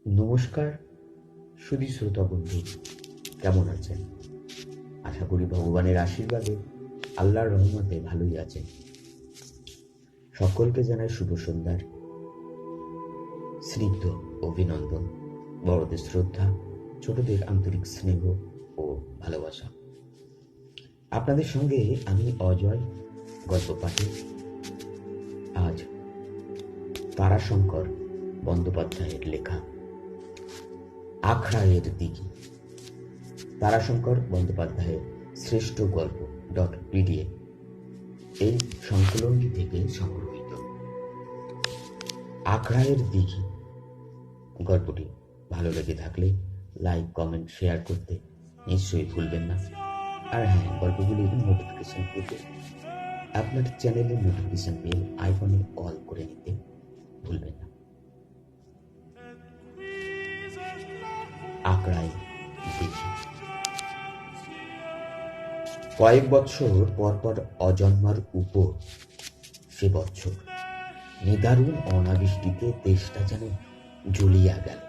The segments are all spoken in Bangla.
নমস্কার সুধী শ্রোতা বন্ধু, কেমন আছেন? আশা করি ভগবানের আশীর্বাদে, আল্লাহর রহমতে ভালোই আছেন। সকলকে জানাই শুভ সন্ধ্যার স্নিগ্ধ অভিনন্দন, বড়দের শ্রদ্ধা, ছোটদের আন্তরিক স্নেহ ও ভালোবাসা। আপনাদের সঙ্গে আমি অজয় গল্প পাঠে আজ তারাশঙ্কর বন্দ্যোপাধ্যায়ের লেখা আখড়ায়ের দিঘি, তারাশঙ্কর বন্দ্যোপাধ্যায়ের শ্রেষ্ঠ গল্প .pdf এই সংকলনটি থেকে সংগ্রহিত। আখড়ায়ের দিঘি গল্পটি ভালো লেগে থাকলে লাইক, কমেন্ট, শেয়ার করতে নিশ্চয়ই ভুলবেন না। আর হ্যাঁ, গল্পগুলির নোটিফিকেশন পেতে আপনার চ্যানেলের নোটিফিকেশন বেল আইকনে অল করে নিতে ভুলবেন না। আখড়ায় দিঘি। কয়েক বৎসর পরপর অজন্মার উপর সে বৎসর নিদারুণ অনাবৃষ্টিতে দেশটা যেন জ্বলিয়া গেল।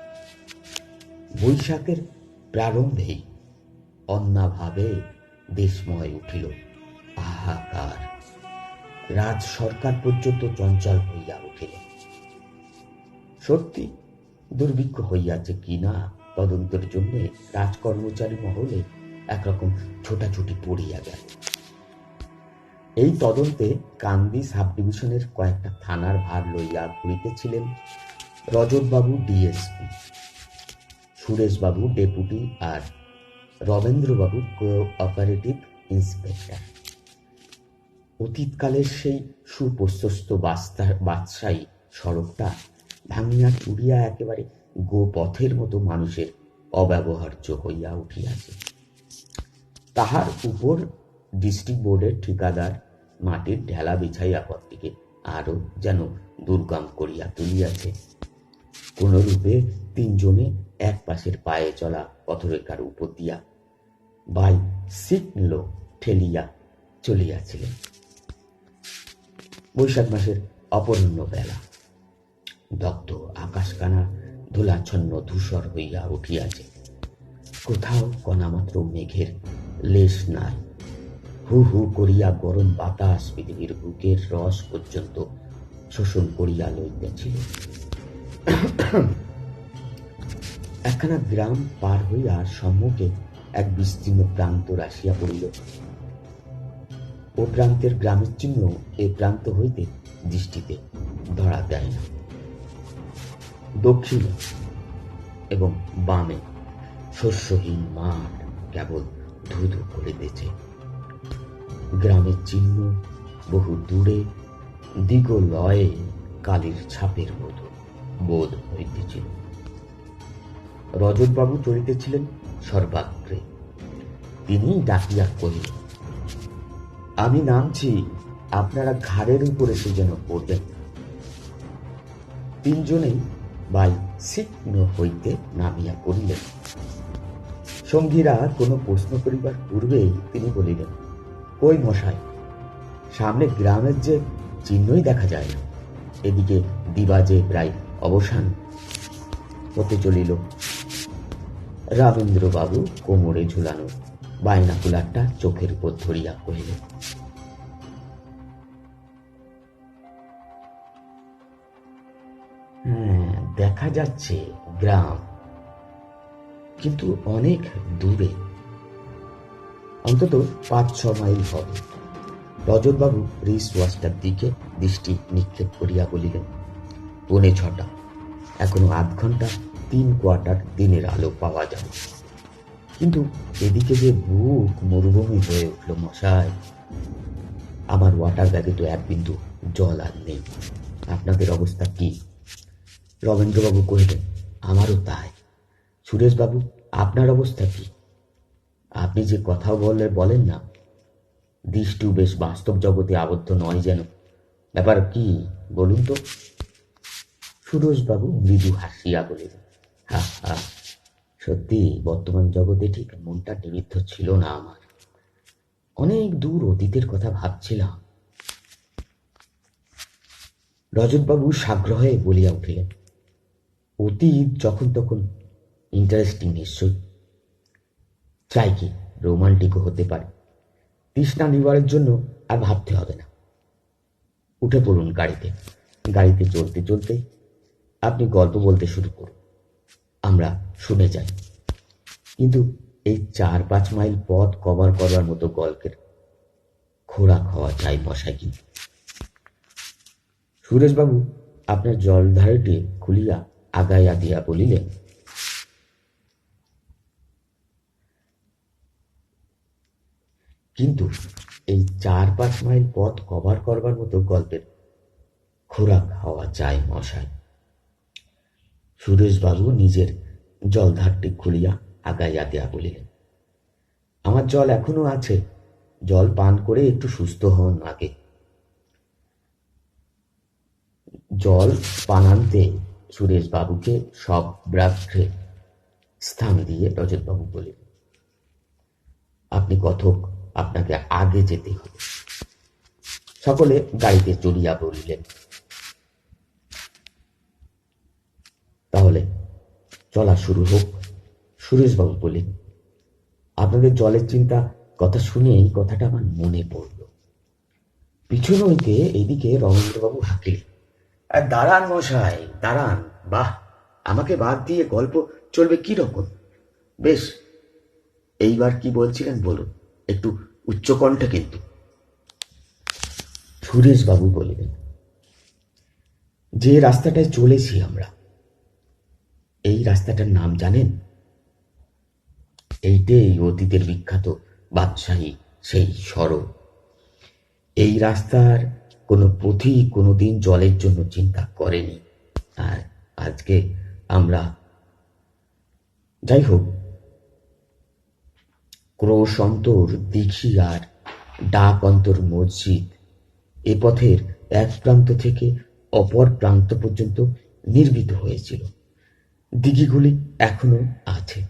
বৈশাখের প্রারম্ভেই অন্নাভাবে দেশময় উঠিল হাহাকার। রাজ সরকার পর্যন্ত চঞ্চল হইয়া উঠিল। সত্যি দুর্ভিক্ষ হইয়াছে কিনা তদন্তের জন্য রাজকর্মচারী মহলে একরকম ছোটাছুটি পড়িয়া গেল। এই তদন্তে কান্দি সাব ডিভিশনের কয়েকটা থানার ভার লইয়া ঘুরিতেছিলেন রজতবাবু ডিএসপি, সুরেশবাবু ডেপুটি আর রবেন্দ্রবাবু কোঅপারেটিভ ইন্সপেক্টর। অতীতকালের সেই সুপ্রশস্ত বাদশাহী সড়কটা ভাঙিয়া চুরিয়া একেবারে গোপথের মতো মানুষের অব্যবহার্য হইয়া উঠিয়াছে। তাহার উপর ডিস্ট্রিক্ট বোর্ডের ঠিকাদার মাটির ঢেলা বিছাইয়া পথটিকে আরো যেন দুর্গম করিয়া তুলিয়াছে। কোনরূপে তিনজনে এক পাশের পায়ে চলা পথরেখার উপর দিয়া বাই সিগন্যাল ঠেলিয়া চলিয়াছিলেন। বৈশাখ মাসের অপরাহ্ন বেলা দগ্ধ আকাশখানা ধুলাচ্ছন্ন ধূসর হইয়া উঠিয়াছে। কোথাও কণামাত্র মেঘের লেশ নাই। হু হু করিয়া গরম বাতাস পৃথিবীর বুকের রস পর্যন্ত শোষণ করিয়া লইতেছিল। একখানা গ্রাম পার হইয়া সম্মুখে এক বিস্তীর্ণ প্রান্ত আসিয়া পড়িল। ও প্রান্তের গ্রামের চিহ্ন এ প্রান্ত হইতে দৃষ্টিতে ধরা দেয় না। দক্ষিণে এবং বামে শস্যহীন মাঠ কেবল ধুধু করিতেছে। গ্রামের চিহ্ন বহু দূরে দিগলয়ে কালির ছাপের মতো বোধ হইতেছিল। রজতবাবু চলিতেছিলেন সর্বাগ্রে। তিনি ডাকিয়া কহিলেন, আমি নামছি, আপনারা ঘাড়ের উপরে সে যেন পড়বেন। তিনজনেই বাই সিগন্যাল হইতে নামিয়া পড়িলেন। সঙ্গীরা কোনো প্রশ্ন করিবার পূর্বেই তিনি বলিলেন, কই মশাই, সামনে গ্রামের যে চিহ্নই দেখা যায় না। এদিকে দিবা যে প্রায় অবসান হতে চলিল। রামেন্দ্রবাবু কোমরে ঝুলানো বাইনাকুলারটা চোখের উপর ধরিয়া কহিলেন, দেখা যাচ্ছে গ্রাম, কিন্তু অনেক দূরে, অন্তত 5-6 মাইল হবে। রজতবাবু রিস্ট ওয়াচটার দিকে দৃষ্টি নিক্ষেপ করিয়া বলিলেন, 6:45, এখনো আধ ঘন্টা 3 কোয়ার্টার দিনের আলো পাওয়া যাবে। কিন্তু এদিকে যে বুক মরুভূমি হয়ে উঠল মশাই। আমার ওয়াটার ব্যাগে তো 1 বিন্দু জল আর নেই। আপনাদের অবস্থা কি? রবীন্দ্রবাবু কহিলেন, আমারও তাই। সুরেশবাবু, আপনার অবস্থা কি? আপনি যে কথা বলেন না, দৃষ্টিও বেশ বাস্তব জগতে আবদ্ধ নয় যেন। ব্যাপার কি বলুন তো? সুরেশবাবু মৃদু হাসিয়া বলিলেন, হা হা, সত্যি বর্তমান জগতে ঠিক মনটা নিবিদ্ধ ছিল না আমার। অনেক দূর অতীতের কথা ভাবছিলাম। রজতবাবু সাগ্রহে বলিয়া উঠিলেন, অতীত যখন তখন ইন্টারেস্টিং নিশ্চয়, চাই কি রোমান্টিকও হতে পারে। তৃষ্ণা নিবারের জন্য আর ভাবতে হবে না। উঠে পড়ুন গাড়িতে। গাড়িতে চলতে চলতে আপনি গল্প বলতে শুরু করুন, আমরা শুনে যাই। কিন্তু এই 4-5 মাইল পথ কভার করবার মতো গল্পের খোরাক হওয়া চাই মশাই। কিন্তু সুরেশবাবু আপনার জলধারটি খুলিয়া আগাইয়া দিয়া বলিলেন, কিন্তু এই 4-5 মাইল পথ কভার করবার মতো গল্পের খোরাক হওয়া চাই মশাই। সুরেশবাবু নিজের জলধারটি খুলিয়া আগাইয়া দিয়া বলিলেন, আমার জল এখনো আছে, জল পান করে একটু সুস্থ হন আগে। জল পানান্তে সুরেশবাবুকে সব ব্রাঘ্রে স্থান দিয়ে রজতবাবু বলিলেন, আপনি কথক, আপনাকে আগে যেতে হবে। সকলে গাড়িতে চড়িয়া বলিলেন, তাহলে চলা শুরু হোক। সুরেশবাবু বললেন, আপনাদের জলের চিন্তা কথা শুনে এই কথাটা আমার মনে পড়ল। পিছন হইতে এইদিকে রমেন্দ্রবাবু হাঁকিলেন, দাঁড়ান মশাই, দাঁড়ান। বাহ, আমাকে বাদ দিয়ে গল্প চলবে কি রকম? বেশ, এইবার কি বলছিলেন বলুন, একটু উচ্চকণ্ঠে কিন্তু। সুরেশবাবু বলিলেন, যে রাস্তাটায় চলেছি আমরা, এই রাস্তাটার নাম জানেন? এইটাই অতীতের বিখ্যাত বাদশাহী সেই সড়ক। এই রাস্তার কোনো পথিক কোনোদিন জলের জন্য চিন্তা করেনি, আর আজকে আমরা, যাই হোক, ক্রোশ অন্তর দিঘি আর ডাক অন্তর মসজিদ এ পথের এক প্রান্ত থেকে অপর প্রান্ত পর্যন্ত নির্মিত হয়েছিল। দিঘিগুলি এখনো আছে।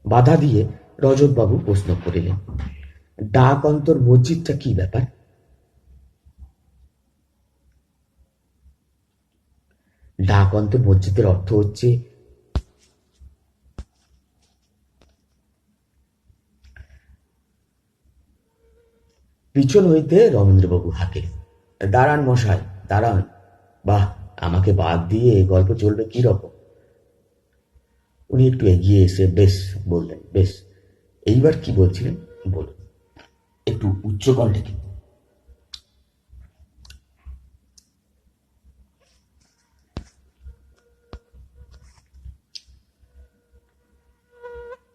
বাধা দিয়ে রজতবাবু প্রশ্ন করিলেন, ডাক অন্তর মসজিদটা কি ব্যাপার? ডাক অন্তর মসজিদের অর্থ হচ্ছে পিছন হইতে রমেন্দ্রবাবু হাঁকিলেন, দাঁড়ান মশাই, দাঁড়ান। বাহ, আমাকে বাদ দিয়ে গল্প চলবে কি রকম? উনি একটু এগিয়ে এসে বেশ বললেন, বেশ, এইবার কি বলছিলেন বলুন, একটু উচ্চ কণ্ঠে কিন্তু।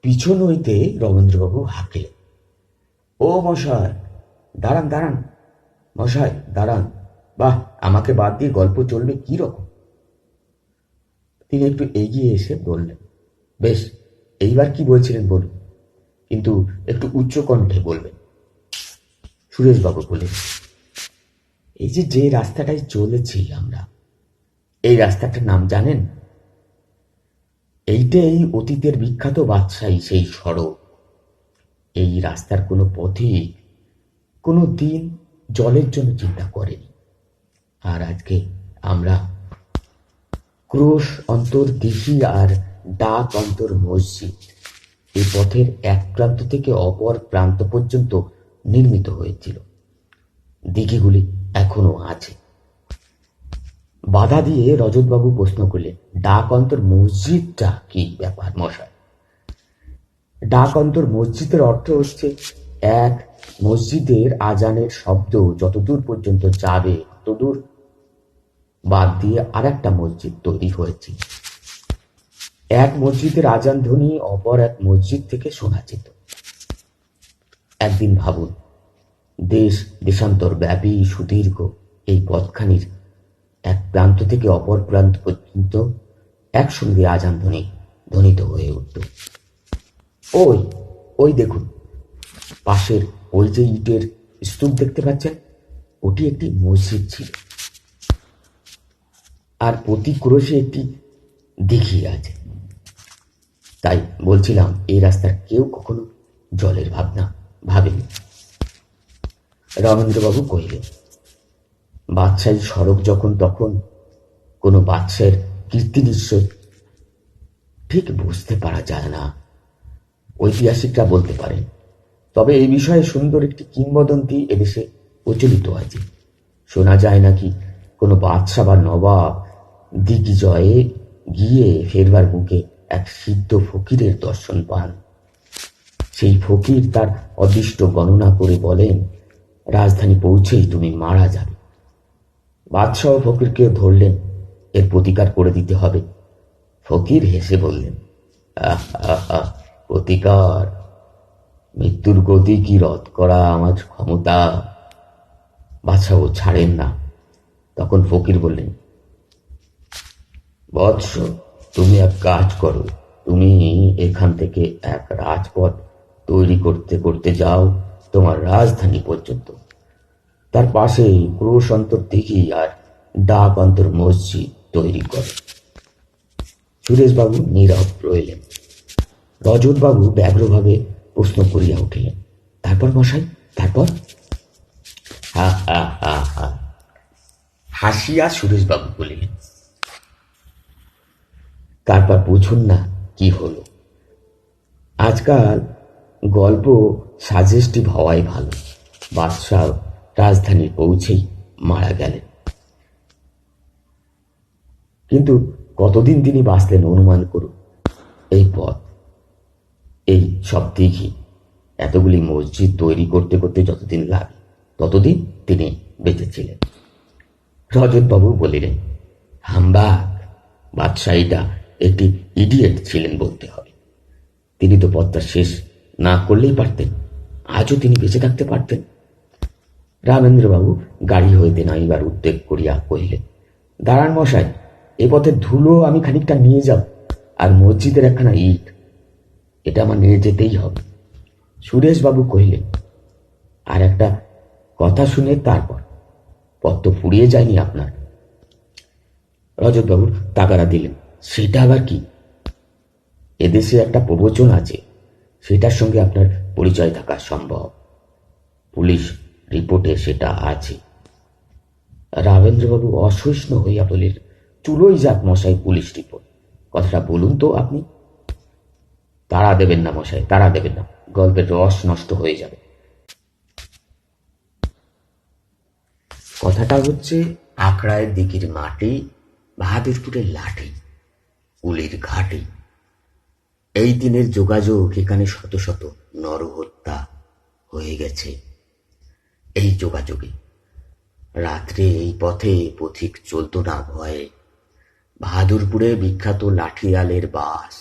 পিছন হইতে রমেন্দ্রবাবু হাঁকিলেন, ও মশাই, দাঁড়ান দাঁড়ান, মশাই দাঁড়ান। বাহ, আমাকে বাদ দিয়ে গল্প চলবে কি রকম? তিনি একটু এগিয়ে এসে বললেন, বেশ, এইবার কি বলছিলেন বলুন, কিন্তু একটু উচ্চ কণ্ঠে বলবেন। সুরেশবাবু বললেন, এই যে যে রাস্তাটায় চলেছি আমরা, এই রাস্তাটার নাম জানেন? এইটাই অতীতের বিখ্যাত বাদশাহী সেই সড়ক। এই রাস্তার কোনো পথিক কোনো দিন জলের জন্য চিন্তা করেনি, আর আজকে আমরা ক্রোশ অন্তর দিঘি আর ডাক অন্তর মসজিদ এই পথের এক প্রান্ত থেকে অপর প্রান্ত পর্যন্ত নির্মিত হয়েছিল। দিঘিগুলি এখনো আছে। বাধা দিয়ে রজতবাবু প্রশ্ন করলেন, ডাক অন্তর মসজিদটা কি ব্যাপার মশাই? ডাক অন্তর মসজিদের অর্থ হচ্ছে এক মসজিদের আজানের শব্দ যতদূর পর্যন্ত যাবে ততদূর বাদ দিয়ে আর একটা মসজিদ তৈরি হয়েছে। এক মসজিদের আজান ধ্বনি অপর এক মসজিদ থেকে শোনা যেত। একদিন ভাবুন, দেশ দেশান্তর ব্যাপী সুদীর্ঘ এই পথখানির এক প্রান্ত থেকে অপর প্রান্ত পর্যন্ত একসঙ্গে আজান ধ্বনি ধ্বনিত হয়ে উঠত। ওই ওই দেখুন, পাশের ওই যে ইটের স্তূপ দেখতে পাচ্ছেন, ওটি একটি মসজিদ ছিল, আর প্রতি ক্রোশে একটি দিঘি আছে। তাই বলছিলাম, এই রাস্তার কেউ কখনো জলের ভাবনা ভাবেনি। রমেন্দ্রবাবু কহিলেন, বাদশাহী সড়ক যখন তখন কোনো বাদশাহের কীর্তি নিশ্চয় ঠিক বুঝতে পারা যায় না, ঐতিহাসিকরা বলতে পারেন। তবে এই বিষয়ে সুন্দর একটি কিংবদন্তি এদেশে প্রচলিত আছে। শোনা যায় নাকি কোনো বাদশাহ বা নবাব দিগ্বিজয়ে গিয়ে ফেরবার মুখে এক সিদ্ধ ফকিরের দর্শন পান। সেই ফকির তার অদৃষ্ট গণনা করে বলেন, রাজধানী পৌঁছেই তুমি মারা যাবে। বাদশাহ ফকিরকে ধরলেন, এর প্রতিকার করে দিতে হবে। ফকির হেসে বললেন, আহ আহ আহ প্রতিকার? মৃত্যুর গতি কি রদ করা আমার ক্ষমতা? বাদশাহ ছাড়েন না। তখন ফকির বললেন, বৎস, তুমি এক কাজ করো, তুমি এখান থেকে এক রাজপথ তৈরি করতে করতে যাও তোমার রাজধানী পর্যন্ত। তার পাশে ক্রোশ অন্তর দিঘি আর ডাক অন্তর মসজিদ তৈরি করো। সুরেশবাবু নীরব রইলেন। রজতবাবু ব্যগ্রভাবে প্রশ্ন করিয়া উঠিলেন, তারপর মশাই, তারপর? হা হা হা হা হাসিয়া সুরেশবাবু বলিলেন, তারপর বুঝুন না কি হলো। আজকাল গল্প সাজেস্টিভ হওয়াই ভালো। বাদশাহ রাজধানী পৌঁছেই মারা গেলেন। কিন্তু কতদিন তিনি বাঁচলেন অনুমান করুন। এই পথ, এই সব দিঘি, এতগুলি মসজিদ তৈরি করতে করতে যতদিন লাগে ততদিন তিনি বেঁচেছিলেন। রজতবাবু বলিলেন, হাম্বাক, বাদশাহীটা একটি ইডিয়েট ছিলেন বলতে হবে। তিনি তো পথটা শেষ না করলেই পারতেন, আজও তিনি বেঁচে থাকতে পারতেন। রামেন্দ্রবাবু গাড়ি হইতে নামিবার উদ্যোগ করিয়া কহিলেন, দাঁড়ান মশাই, এ পথের ধুলো আমি খানিকটা নিয়ে যাব, আর মসজিদের একখানা ইট, এটা আমার নিয়ে যেতেই হবে। সুরেশবাবু কহিলেন, আর একটা কথা শুনে তারপর, পথ তো ফুরিয়ে যায়নি আপনার। রজতবাবুর তাগারা দিলেন, সেটা আবার কি? এদেশে একটা প্রবচন আছে, সেটার সঙ্গে আপনার পরিচয় থাকা সম্ভব। পুলিশ রিপোর্টে সেটা আছে। রামেন্দ্রবাবু অসহিষ্ণু হইয়া বলিলেন, চুলোই যাক মশাই পুলিশ রিপোর্ট, কথাটা বলুন তো আপনি। তাড়া দেবেন না মশাই, তাড়া দেবেন না, গল্পের রস নষ্ট হয়ে যাবে। কথাটা হচ্ছে আখড়ায় দিঘির মাটি, বাহাদুরপুরের লাঠি, কুলির ঘাটি। এই দিনের যোগাযোগ এখানে শত শত নরহত্যা হয়ে গেছে। এই যোগাযোগে রাত্রে এই পথে পথিক চলত না ভয়ে। বাহাদুরপুরে বিখ্যাত লাঠিয়ালের বাস।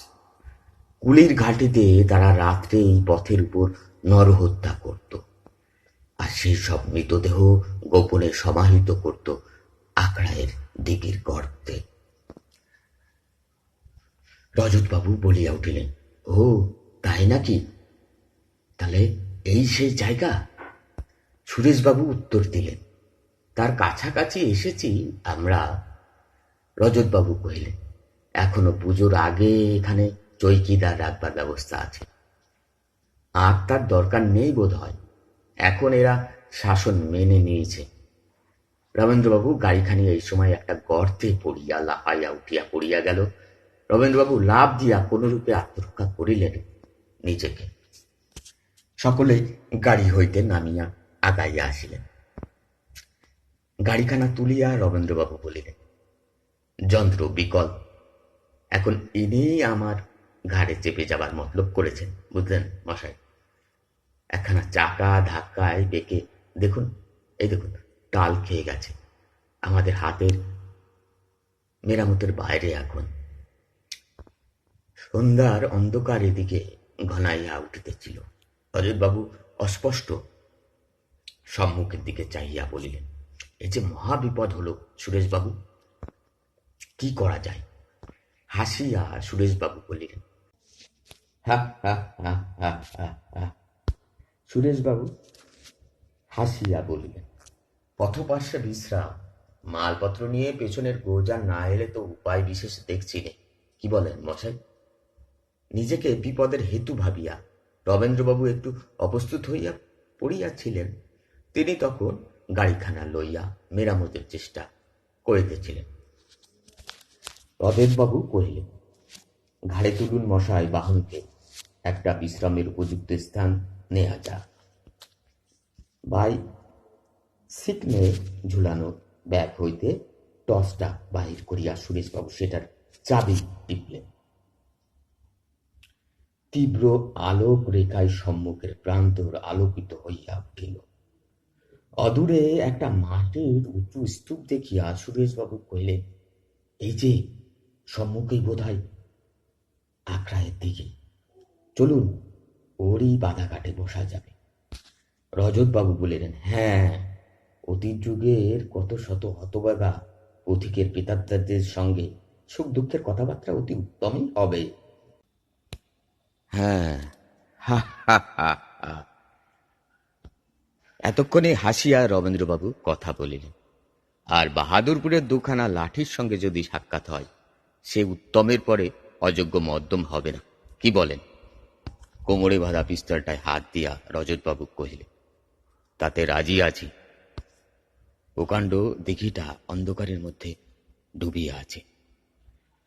কুলির ঘাটিতে তারা রাত্রে এই পথের উপর নরহত্যা করত, আর সেই সব মৃতদেহ গোপনে সমাহিত করত আখড়ায়ের দিঘির গর্তে। রজতবাবু বলিয়া উঠিলেন, ও তাই নাকি? তাহলে এই সেই জায়গা? সুরেশবাবু উত্তর দিলেন, তার কাছাকাছি এসেছি আমরা। রজতবাবু কহিলেন, এখনো পুজোর আগে এখানে চৌকিদার রাখবার ব্যবস্থা আছে। আর তার দরকার নেই বোধ হয়, এখন এরা শাসন মেনে নিয়েছে। রবীন্দ্রবাবু গাড়িখানি এই সময় একটা গর্তে পড়িয়া লাফাইয়া উঠিয়া পড়িয়া গেল। রবীন্দ্রবাবু লাভ দিয়া কোনরূপে আত্মরক্ষা করিলেন নিজেকে। সকলে গাড়ি হইতে নামিয়া আগাইয়া আসিলেন। গাড়িখানা তুলিয়া রবীন্দ্রবাবু বলিলেন, যন্ত্র বিকল, এখন ইনিই আমার ঘাড়ে চেপে যাবার মতলব করেছেন, বুঝলেন মশাই। একখানা চাকা ধাক্কায় বেঁকে দেখুন, এই দেখুন টাল খেয়ে গেছে। আমাদের হাতের মেরামতের বাইরে এখন। সন্ধ্যার অন্ধকার এদিকে ঘনাইয়া উঠিতেছিল। অজিতবাবু অস্পষ্ট সম্মুখের দিকে চাহিয়া বলিলেন, এই যে মহাবিপদ হলো সুরেশবাবু, কি করা যায়? হাসিয়া সুরেশবাবু বলিলেন, হা হা হা হা হা হা। সুরেশবাবু হাসিয়া বলিলেন, পথপার্শ্বে বিশ্রাম, মালপত্র নিয়ে পেছনের গোজা না এলে তো উপায় বিশেষ দেখছি নে। কি বলেন মশাই? নিজেকে বিপদের হেতু ভাবিয়া রবীন্দ্রবাবু একটু অপ্রস্তুত হইয়া পড়িয়াছিলেন। তিনি তখন গাড়িখানা লইয়া মেরামতের চেষ্টা করিতেছিলেন। রজতবাবু কহিলেন, ঘাড়ে তুলুন মশাই বাহনকে, একটা বিশ্রামের উপযুক্ত স্থান নেওয়া যাক। ভাই সিটনে ঝুলানো ব্যাগ হইতে টসটা বাহির করিয়া সুরেশবাবু সেটার চাবি টিপলেন। তীব্র আলোক রেখায় সম্মুখের প্রান্তর আলোকিত হইয়া উঠিল। অদূরে একটা মাটির উঁচু স্তূপ দেখিয়া সুরেশবাবু কহিলেন, এই যে সম্মুখেই বোধহয় আখড়ায়ের দিকে, চলুন ওরই বাধা কাটে বসা যাবে। রজতবাবু বলিলেন, হ্যাঁ, অতীত যুগের কত শত হতভাগা পথিকের প্রেতাত্মাদের সঙ্গে সুখ দুঃখের কথাবার্তা অতি উত্তমই হবে। হ্যাঁ, হা হা হা হা। এতক্ষণে হাসিয়া রবীন্দ্রবাবু কথা বলিলেন, আর বাহাদুরপুরের দুখানা লাঠির সঙ্গে যদি সাক্ষাৎ হয়, সে উত্তমের পরে অযোগ্য মধ্যম হবে না, কি বলেন? কোমরে বাঁধা পিস্তলটায় হাত দিয়া রজতবাবু কহিলেন, তাতে রাজি আছি। প্রকাণ্ড দিঘিটা অন্ধকারের মধ্যে ডুবিয়া আছে,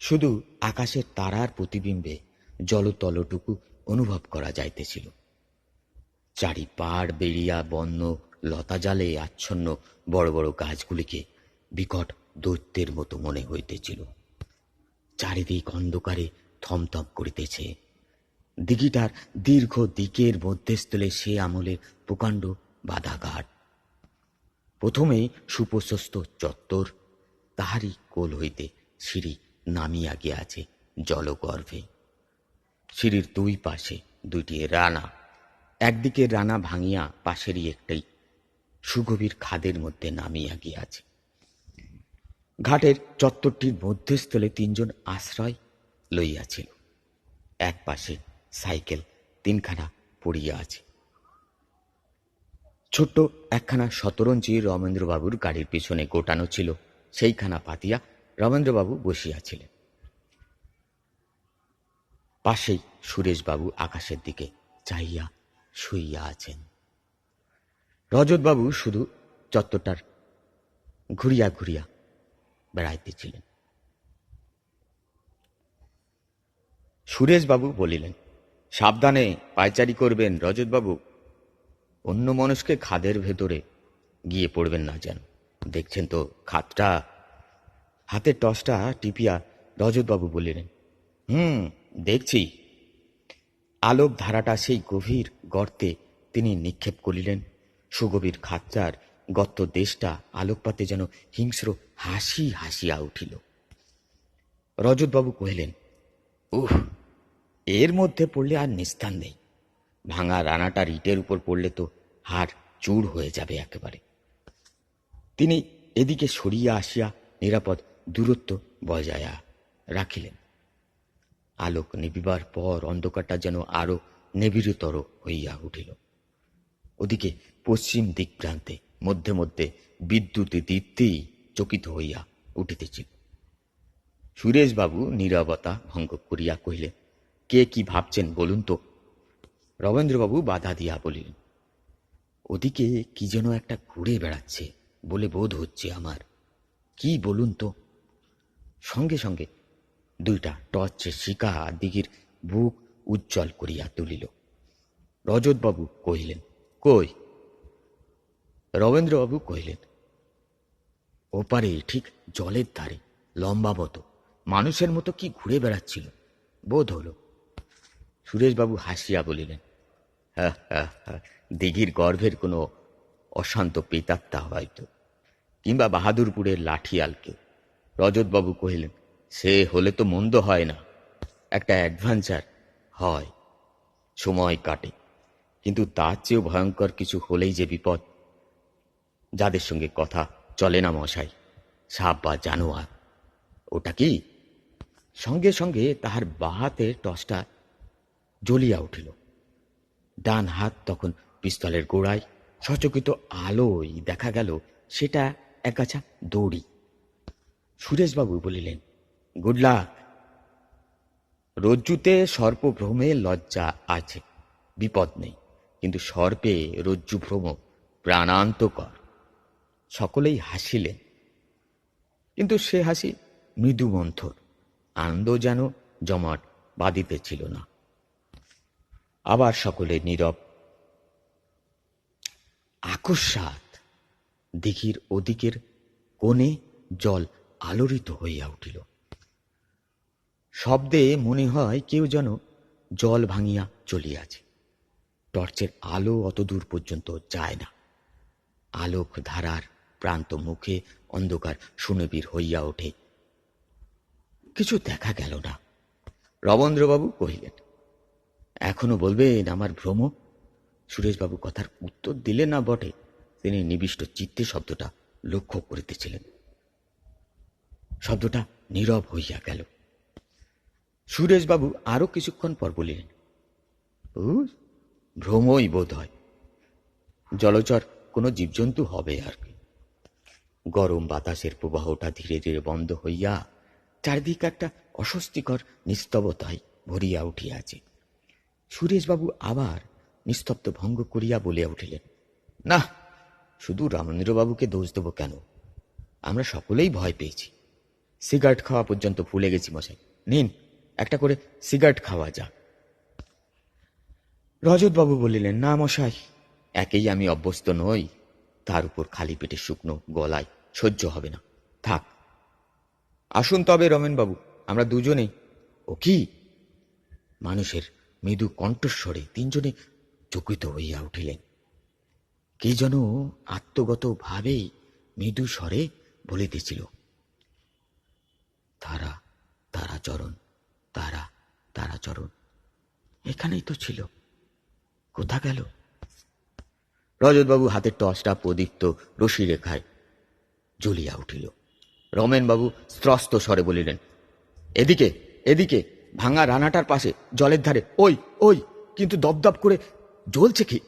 শুধু আকাশের তারার প্রতিবিম্বে জলতলটুকু অনুভব করা যাইতেছিল। চারিপাড় বেরিয়া বন্য লতাজালে আচ্ছন্ন বড় বড় গাছগুলিকে বিকট দৈত্যের মতো মনে হইতেছিল। চারিদিক অন্ধকারে থমথম করিতেছে। দিঘিটার দীর্ঘ দিকের মধ্যস্থলে সে আমলের প্রকাণ্ড বাধাঘাট। প্রথমেই সুপ্রশস্ত চত্বর, তাহারই কোল হইতে সিঁড়ি নামিয়া গিয়াছে জলগর্ভে। সিঁড়ির দুই পাশে দুইটি রানা, একদিকের রানা ভাঙিয়া পাশেরই একটাই সুগভীর খাদের মধ্যে নামিয়া গিয়াছে। ঘাটের চত্বরটির মধ্যস্থলে তিনজন আশ্রয় লইয়াছিল। এক পাশে সাইকেল তিনখানা পড়িয়া আছে। ছোট্ট একখানা শতরঞ্চি রমেন্দ্রবাবুর গাড়ির পিছনে গোটানো ছিল, সেইখানা পাতিয়া রমেন্দ্রবাবু বসিয়াছিলেন। পাশেই সুরেশবাবু আকাশের দিকে চাহিয়া শুইয়া আছেন। রজতবাবু শুধু চত্বরটার ঘুরিয়া ঘুরিয়া বেড়াইতেছিলেন। সুরেশবাবু বলিলেন, সাবধানে পায়চারি করবেন রজতবাবু, অন্য মানুষকে খাদের ভেতরে গিয়ে পড়বেন না যেন। দেখছেন তো খাতটা? হাতের টসটা টিপিয়া রজতবাবু বলিলেন, দেখছি। আলোক ধারাটা সেই গভীর গর্তে তিনি নিক্ষেপ করিলেন। সুগভীর খাতটার গর্ত দেশটা আলোকপাতে যেন হিংস্র হাসি হাসিয়া উঠিল। রজতবাবু কহিলেন, উহ, এর মধ্যে পড়লে আর নিস্তার নেই। ভাঙা রানাটার ইটের উপর পড়লে তো হাড় চূড় হয়ে যাবে একেবারে। তিনি এদিকে সরিয়া আসিয়া নিরাপদ দূরত্ব বজায়া রাখিলেন। আলোক নিবিবার পর অন্ধকারটা যেন আরো নিবিড়তর হইয়া উঠিল। ওদিকে পশ্চিম দিক প্রান্তে মধ্যে মধ্যে বিদ্যুতে দীপ্তি চকিত হইয়া উঠিতেছিল। সুরেশবাবু নীরবতা ভঙ্গ করিয়া কহিলেন, কে কি ভাবছেন বলুন তো? রবীন্দ্রবাবু বাধা দিয়া বলিলেন, ওদিকে কি যেন একটা ঘুরে বেড়াচ্ছে বলে বোধ হচ্ছে আমার, কি বলুন তো? সঙ্গে সঙ্গে দুইটা টর্চের শিকা দিঘির বুক উজ্জ্বল করিয়া তুলিল। রজতবাবু কহিলেন, কই? রবীন্দ্রবাবু কহিলেন, ওপারে ঠিক জলের ধারে লম্বা মতো মানুষের মতো কি ঘুরে বেড়াচ্ছিল বোধ হল। সুরেশবাবু হাসিয়া বলিলেন, দিঘির গর্ভের কোনো অশান্ত প্রেতাত্মা হয়তো, কিংবা বাহাদুরপুরের লাঠিয়াল কেউ। রজতবাবু কহিলেন, সে হলে তো মন্দ হয় না, একটা অ্যাডভেঞ্চার হয়, সময় কাটে। কিন্তু তার চেয়েও ভয়ঙ্কর কিছু হলেই যে বিপদ। যাদের সঙ্গে কথা চলে না মশাই, সাপ বা জানোয়ার। ওটা কি? সঙ্গে সঙ্গে তাহার বাঁ হাতের টসটা জ্বলিয়া উঠিল। ডান হাত তখন পিস্তলের গোড়ায়। সচকিত আলোয় দেখা গেল সেটা একগাছা দড়ি। সুরেশবাবু বলিলেন, গুড লাক। রজ্জুতে সর্পভ্রমে লজ্জা আছে, বিপদ নেই, কিন্তু সর্পে রজ্জুভ্রম প্রাণান্তকর। সকলেই হাসিলেন, কিন্তু সে হাসি মৃদু মন্থর, আনন্দ যেন জমাট বাঁধিতেছিল না। আবার সকলে নীরব। আকস্মাৎ দিঘির ওদিকের কোণে জল আলোড়িত হইয়া উঠিল। শব্দে মনে হয় কেউ যেন জল ভাঙিয়া চলিয়াছে। টর্চের আলো অত দূর পর্যন্ত যায় না। আলোক ধারার প্রান্ত মুখে অন্ধকার সুনিবিড় হইয়া ওঠে। কিছু দেখা গেল না। রবীন্দ্রবাবু কহিলেন, এখনো বলবেন আমার ভ্রম? সুরেশবাবু কথার উত্তর দিলেন না বটে, তিনি নিবিষ্ট চিত্তে শব্দটা লক্ষ্য করিতেছিলেন। শব্দটা নীরব হইয়া গেল। সুরেশবাবু আরো কিছুক্ষণ পর বলিলেন, ভ্রমই বোধ হয়, জলচর কোনো জীবজন্তু হবে আর কি। গরম বাতাসের প্রবাহটা ধীরে ধীরে বন্ধ হইয়া চারিদিকে একটা অস্বস্তিকর নিস্তব্ধতায় ভরিয়া উঠিয়াছে। সুরেশবাবু আবার নিস্তব্ধ ভঙ্গ করিয়া বলিয়া উঠিলেন, না, শুধু রামেন্দ্রবাবুকে দোষ দেব কেন? আমরা সকলেই ভয় পেয়েছি। সিগারেট খাওয়া পর্যন্ত ভুলে গেছি মশাই। নিন, একটা করে সিগারেট খাওয়া যাক। রজতবাবু বলিলেন, না মশাই, একেই আমি অভ্যস্ত নই, তার উপর খালি পেটে শুকনো গলায় সহ্য হবে না। থাক, আসুন তবে রমেনবাবু, আমরা দুজনেই। ও কি? মানুষের মৃদু কণ্ঠস্বরে তিনজনে চকিত হইয়া উঠিলেন। কে যেন আত্মগত ভাবেই মৃদু স্বরে বলিতেছিল, তারা তারাচরণ, তারা তারাচরণ এখানেই তো ছিল, কোথা গেল? রজতবাবু হাতের টর্চটা প্রদীপ্ত রশি রেখায় জ্বলিয়া উঠিল। রমেনবাবু স্ত্রস্ত স্বরে বলিলেন, এদিকে এদিকে, ভাঙা রানাটার পাশে, জলের ধারে, ওই ওই। কিন্তু দপদপ করে জ্বলছে কি?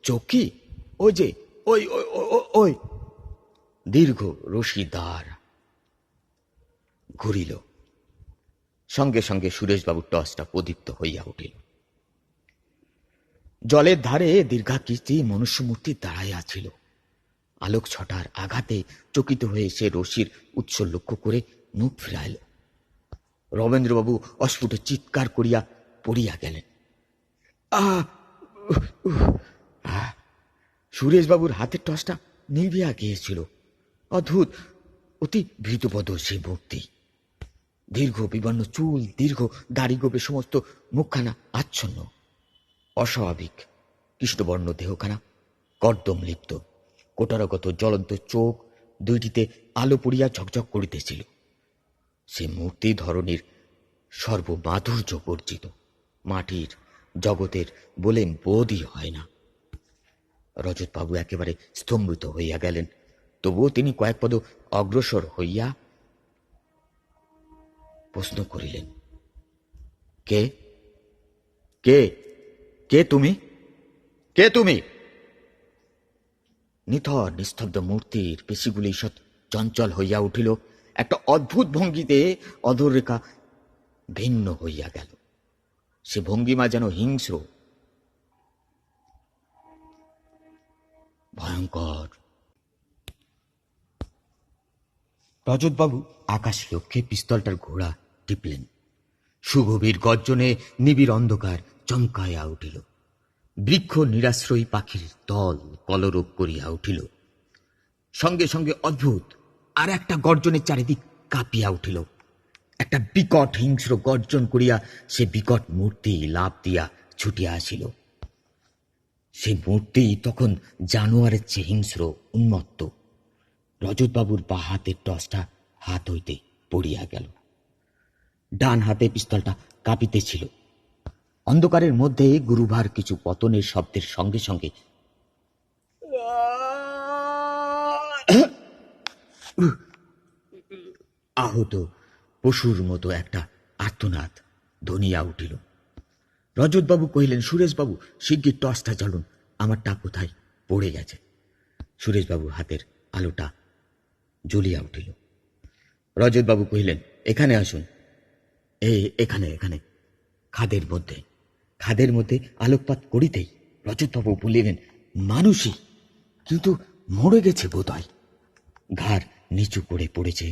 চকি? ওই যে, ওই ওই ওই। দীর্ঘ রশি দ্বার ঘুরিল। সঙ্গে সঙ্গে সুরেশবাবুর টর্চটা প্রদীপ্ত হইয়া উঠিল। জলের ধারে দীর্ঘাকৃতি মনুষ্যমূর্তি দাঁড়াইয়া ছিল। আলোক ছটার আঘাতে চকিত হয়ে সে রশির উৎস লক্ষ্য করে মুখ ফিরাইল। রবীন্দ্রবাবু অস্ফুট চিৎকার করিয়া পড়িয়া গেলেন। সুরেশবাবুর হাতের টর্চটা নিভিয়া গিয়েছিল। অদ্ভুত, অতি ভীতপদ সে মূর্তি। দীর্ঘ বিবর্ণ চুল, দীর্ঘ দাড়ি গোপে সমস্ত মুখখানা আচ্ছন্ন। অস্বাভাবিক কৃষ্ণবর্ণ দেহখানা কর্দম লিপ্ত, কোটারগত জ্বলন্ত চোখ দুইটিতে আলো পড়িয়া ঝকঝক করিতেছিল। সে মূর্তি ধরনের সর্বমাধুর্য বর্জিত, মাটির জগতের বলে বোধই হয় না। রজতবাবু একেবারে স্তম্ভিত হইয়া গেলেন। তবুও তিনি কয়েক পদ অগ্রসর হইয়া প্রশ্ন করিলেন, কে কে কে তুমি? কে তুমি? নিথর নিস্তব্ধ মূর্তির পেশিগুলি ঈষৎ চঞ্চল হইয়া উঠিল। একটা অদ্ভুত ভঙ্গিতে অধররেখা ভিন্ন হইয়া গেল। সে ভঙ্গিমা যেন হিংস্র, ভয়ঙ্কর। রজতবাবু আকাশ লক্ষ্যে পিস্তলটার ঘোড়া টিপলেন। সুগভীর গর্জনে নিবিড় অন্ধকার চমকাইয়া উঠিল। বৃক্ষ নিরাশ্রয়ী পাখির দল কলরব করিয়া উঠিল। সঙ্গে সঙ্গে অদ্ভুত আর একটা গর্জনের চারিদিক কাঁপিয়া উঠিল। একটা বিকট হিংস্র গর্জন করিয়া সে বিকট মূর্তি লাফ দিয়া ছুটিয়া আসিল। সে মূর্তি তখন জানোয়ারের চেয়ে হিংস্র, উন্মত্ত। রজতবাবুর বা হাতের টর্চটা হাত হইতে পড়িয়া গেল। ডান হাতে পিস্তলটা কাঁপিতেছিল। অন্ধকারের মধ্যে গুরুভার কিছু পতনের শব্দের সঙ্গে সঙ্গে আহত পশুর মতো একটা আর্তনাদ ধ্বনিয়া উঠিল। রজতবাবু কহিলেন, সুরেশবাবু, শিগগির টর্চটা জ্বালুন, আমারটা কোথায় পড়ে গেছে। সুরেশবাবুর হাতের আলোটা জ্বলিয়া উঠিল। রজতবাবু কহিলেন, এখানে আসুন। এখানে এখানে। খাদের মধ্যে আলোকপাত করিতেই রজতবাবু বলিলেন, মানুষই, কিন্তু মরে গেছে বোধ হয়। ঘাড় নিচু করে পড়েছে,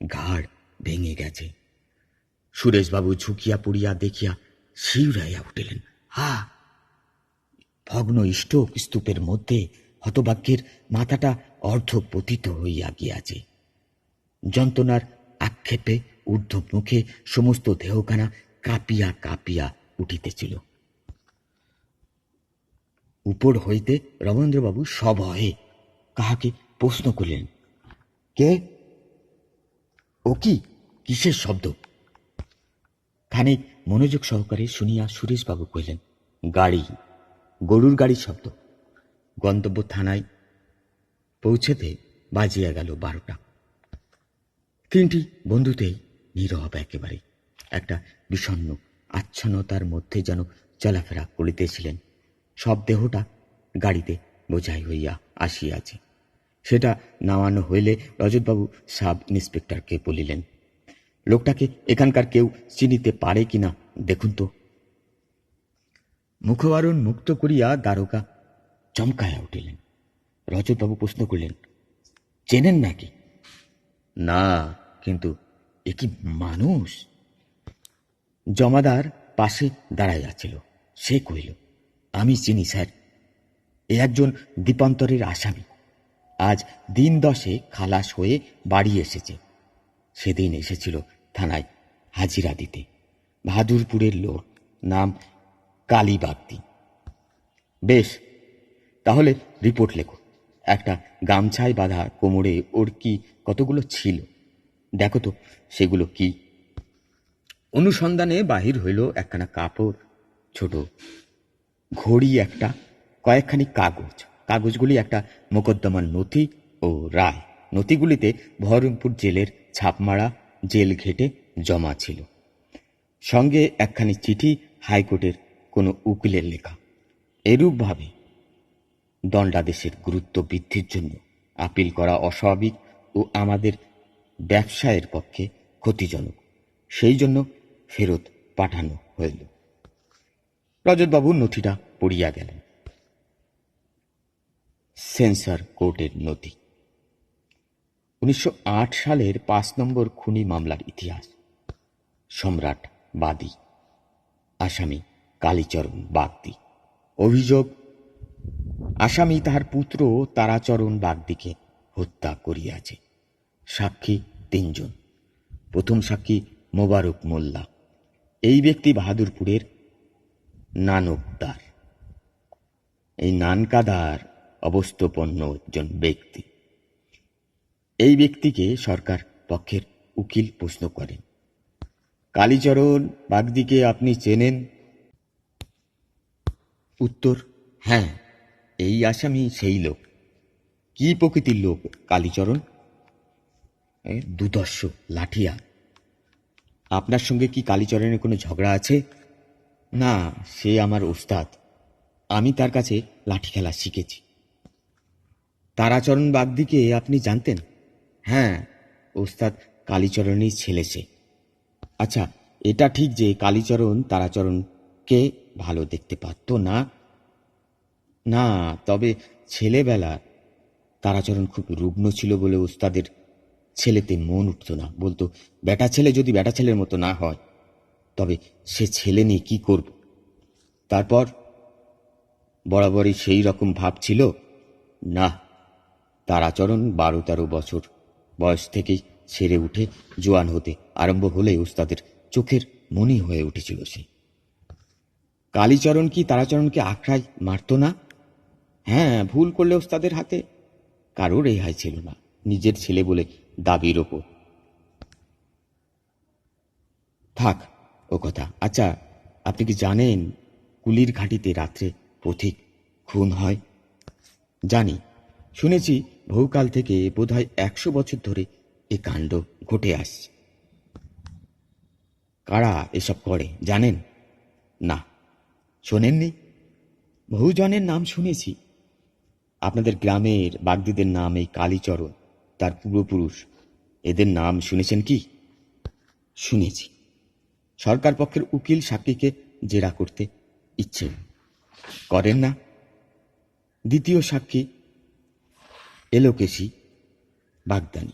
ঘাড় ভেঙে গেছে। সুরেশবাবু ঝুঁকিয়া পড়িয়া দেখিয়া শিউরাইয়া উঠিলেন। হা! ভগ্ন ইষ্টক স্তূপের মধ্যে হতভাগ্যের মাথাটা অর্ধপতিত হইয়া গিয়াছে। যন্ত্রণার আক্ষেপে ঊর্ধ্ব মুখে সমস্ত দেহখানা কাঁপিয়া কাঁপিয়া উঠিতেছিল। উপর হইতে রমেন্দ্রবাবু সভয়ে কাহাকে প্রশ্ন করিলেন, কে? ও কি? কিসের শব্দ? খানিক মনোযোগ সহকারে শুনিয়া সুরেশবাবু কহিলেন, গাড়ি, গরুর গাড়ির শব্দ। গন্তব্য থানায় পৌঁছেতে বাজিয়া গেল 12টা। তিনটি বন্ধুতেই নীরব একেবারে, একটা বিষণ্ণ আচ্ছন্নতার মধ্যে যেন চলাফেরা করিতেছিলেন। সব দেহটা গাড়িতে বোঝাই হইয়া আসিয়াছে। সেটা নামানো হইলে রজতবাবু সাব ইন্সপেক্টরকে বলিলেন, লোকটাকে এখানকার কেউ চিনিতে পারে কিনা দেখুন তো। মুখবারণ মুক্ত করিয়া দারোগা চমকায়া উঠিলেন। রজতবাবু প্রশ্ন করিলেন, চেনেন নাকি? না, কিন্তু এ কি মানুষ? জমাদার পাশে দাঁড়াইয়াছিল। সে কহিল, আমি চিনি স্যার, এ একজন দ্বীপান্তরের আসামি। আজ দিন 10 খালাস হয়ে বাড়ি এসেছে। সেদিন এসেছিল থানায় হাজিরা দিতে। বাহাদুরপুরের লোক, নাম কালীবাগদি। বেশ, তাহলে রিপোর্ট লেখো। একটা গামছায় বাঁধা কোমরে ওর কি কতগুলো ছিল, দেখো তো সেগুলো কি। অনুসন্ধানে বাহির হইল একখানা কাপড়, ছোট ঘড়ি একটা, কয়েকখানি কাগজ। কাগজগুলি একটা মোকদ্দমার নথি ও রায়। নথিগুলিতে বহরমপুর জেলের ছাপমারা জেল ঘেটে জমা ছিল। সঙ্গে একখানি চিঠি, হাইকোর্টের কোনো উকিলের লেখা। এরূপভাবে দণ্ডাদেশের গুরুত্ব বৃদ্ধির জন্য আপিল করা অস্বাভাবিক ও আমাদের ব্যবসায়ের পক্ষে ক্ষতিজনক। সেই জন্য ফেরত পাঠানো হইল। রজতবাবু নথিটা পড়িয়া গেলেন। সেন্সর কোর্টের নথি। 1908 সালের 5 নম্বর খুনি মামলার ইতিহাস। সম্রাট বাদী, আসামি কালীচরণ বাগদি। অভিযোগ, আসামি তাহার পুত্র তারাচরণ বাগদিকে হত্যা করিয়াছে। সাক্ষী 3 জন। প্রথম সাক্ষী মোবারক মোল্লা। এই ব্যক্তি বাহাদুরপুরের নানকদার। এই নানকাদার অবস্থপন্ন একজন ব্যক্তি। এই ব্যক্তিকে সরকার পক্ষের উকিল প্রশ্ন করেন, কালীচরণ বাগদিকে আপনি চেনেন? উত্তর, হ্যাঁ, এই আসামি সেই লোক। কি প্রকৃতির লোক কালীচরণ? দুদর্শ, লাঠিয়া। আপনার সঙ্গে কি কালীচরণের কোনো ঝগড়া আছে? না, সে আমার ওস্তাদ। আমি তার কাছে লাঠি খেলা শিখেছি। তারাচরণ বাগদিকে আপনি জানতেন? হ্যাঁ, ওস্তাদ কালীচরণের ছেলে সে। আচ্ছা, এটা ঠিক যে কালীচরণ তারাচরণকে ভালো দেখতে পারত না? না, তবে ছেলেবেলা তারাচরণ খুব রুগ্ন ছিল বলে ওস্তাদের ছেলেতে মন উঠত না। বলতো, বেটা ছেলে যদি বেটা ছেলের মতো না হয় তবে সে ছেলে নিয়ে কি করব। তারপর বরাবরই সেই রকম ভাব ছিল না। তারাচরণ 12-13 বছর বয়স থেকেই ছেড়ে উঠে জোয়ান হতে আরম্ভ হলে ওস্তাদের চোখের মনি হয়ে উঠেছিল সে। কালীচরণ কি তারাচরণকে আখড়াই মারত না? হ্যাঁ, ভুল করলে ওস্তাদের হাতে কারোর রেহাই ছিল না, নিজের ছেলে বলে দাবির ওপর। থাক ও কথা। আচ্ছা, আপনি কি জানেন কুলির ঘাটিতে রাত্রে পথিক খুন হয়? জানি, শুনেছি বহুকাল থেকে, বোধহয় 100 বছর ধরে এ কাণ্ড ঘটে আসছে। কারা এসব করে জানেন? না। শোনেননি? বহুজনের নাম শুনেছি। আপনাদের গ্রামের বাগদিদের নাম এই কালীচরণ, তার পূর্বপুরুষ, এদের নাম শুনেছেন কি? শুনেছি। সরকার পক্ষের উকিল সাক্ষীকে জেরা করতে ইচ্ছে করেন না? দ্বিতীয় সাক্ষী এলোকেশী বাগদানি।